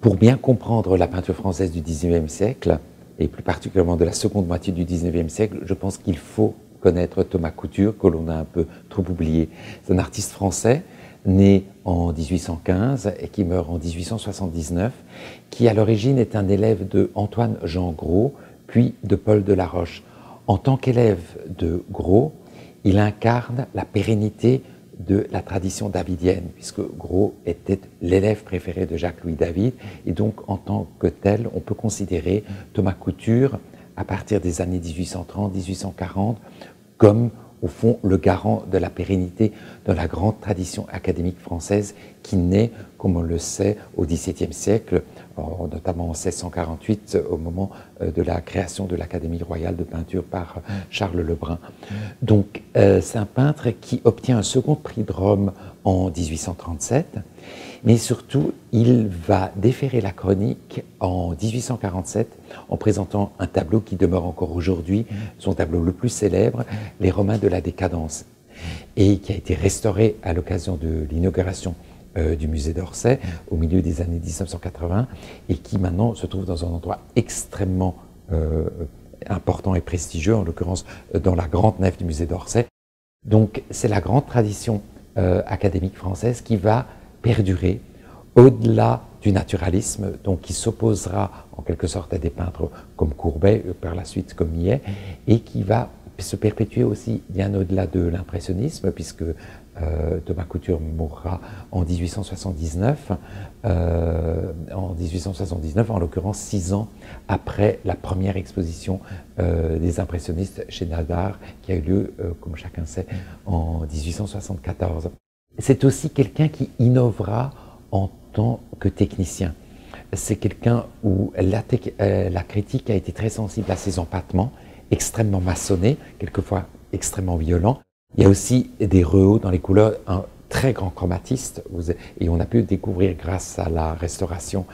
Pour bien comprendre la peinture française du XIXe siècle, et plus particulièrement de la seconde moitié du XIXe siècle, je pense qu'il faut connaître Thomas Couture, que l'on a un peu trop oublié. C'est un artiste français, né en 1815 et qui meurt en 1879, qui à l'origine est un élève de Antoine-Jean Gros, puis de Paul Delaroche. En tant qu'élève de Gros, il incarne la pérennité de la tradition davidienne, puisque Gros était l'élève préféré de Jacques-Louis David, et donc en tant que tel, on peut considérer Thomas Couture, à partir des années 1830-1840, comme au fond le garant de la pérennité de la grande tradition académique française qui naît, comme on le sait, au XVIIe siècle, notamment en 1648, au moment de la création de l'Académie royale de peinture par Charles Lebrun. Donc c'est un peintre qui obtient un second prix de Rome en 1837, mais surtout il va déférer la chronique en 1847 en présentant un tableau qui demeure encore aujourd'hui son tableau le plus célèbre, Les Romains de la décadence, et qui a été restauré à l'occasion de l'inauguration du musée d'Orsay au milieu des années 1980 et qui maintenant se trouve dans un endroit extrêmement important et prestigieux, en l'occurrence dans la grande nef du musée d'Orsay. Donc c'est la grande tradition académique française qui va perdurer au-delà du naturalisme, donc qui s'opposera en quelque sorte à des peintres comme Courbet, par la suite comme Millet, et qui va se perpétuer aussi bien au-delà de l'impressionnisme, puisque Thomas Couture mourra en 1879, en l'occurrence 6 ans après la première exposition des impressionnistes chez Nadar, qui a eu lieu, comme chacun sait, en 1874. C'est aussi quelqu'un qui innovera en tant que technicien. C'est quelqu'un où la critique a été très sensible à ses empattements, extrêmement maçonnés, quelquefois extrêmement violents. Il y a aussi des rehauts dans les couleurs, un très grand chromatiste, et on a pu découvrir grâce à la restauration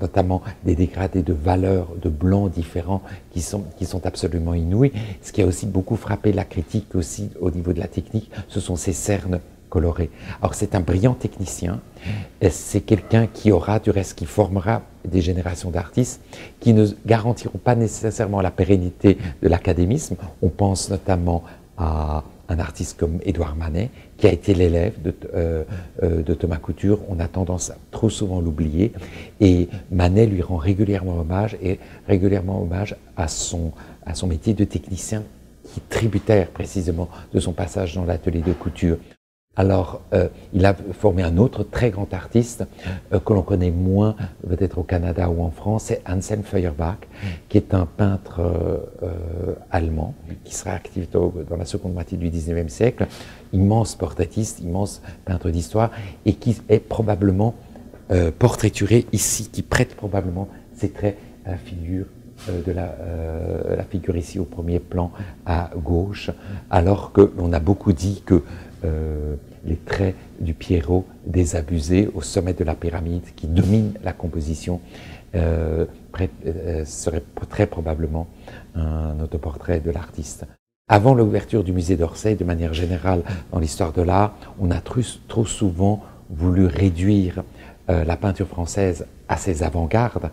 notamment des dégradés de valeurs, de blancs différents qui sont absolument inouïs. Ce qui a aussi beaucoup frappé la critique aussi au niveau de la technique, ce sont ces cernes colorées. Alors c'est un brillant technicien, c'est quelqu'un qui aura du reste, qui formera des générations d'artistes qui ne garantiront pas nécessairement la pérennité de l'académisme. On pense notamment à un artiste comme Édouard Manet, qui a été l'élève de Thomas Couture. On a tendance à trop souvent l'oublier. Et Manet lui rend régulièrement hommage, à son métier de technicien, qui est tributaire précisément de son passage dans l'atelier de couture. Alors, il a formé un autre très grand artiste que l'on connaît moins, peut-être au Canada ou en France, c'est Anselm Feuerbach, qui est un peintre allemand, qui sera actif dans la seconde moitié du XIXe siècle, immense portraitiste, immense peintre d'histoire, et qui est probablement portraituré ici, qui prête probablement ses traits à la figure la figure ici au premier plan à gauche, alors que l'on a beaucoup dit que les traits du Pierrot désabusé au sommet de la pyramide qui domine la composition serait très probablement un autoportrait de l'artiste. Avant l'ouverture du musée d'Orsay, de manière générale dans l'histoire de l'art, on a trop souvent voulu réduire la peinture française à ses avant-gardes.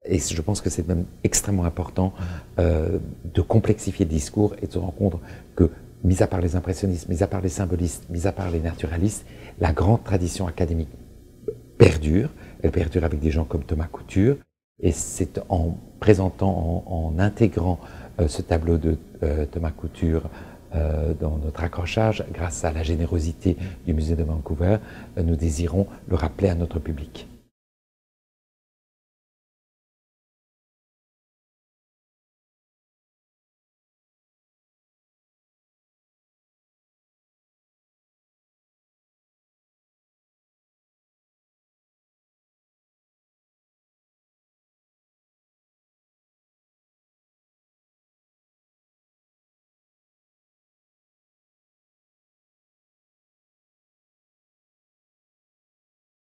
Et je pense que c'est même extrêmement important de complexifier le discours et de se rendre compte que, mis à part les impressionnistes, mis à part les symbolistes, mis à part les naturalistes, la grande tradition académique perdure. Elle perdure avec des gens comme Thomas Couture. Et c'est en présentant, en intégrant ce tableau de Thomas Couture dans notre accrochage, grâce à la générosité du musée de Vancouver, nous désirons le rappeler à notre public.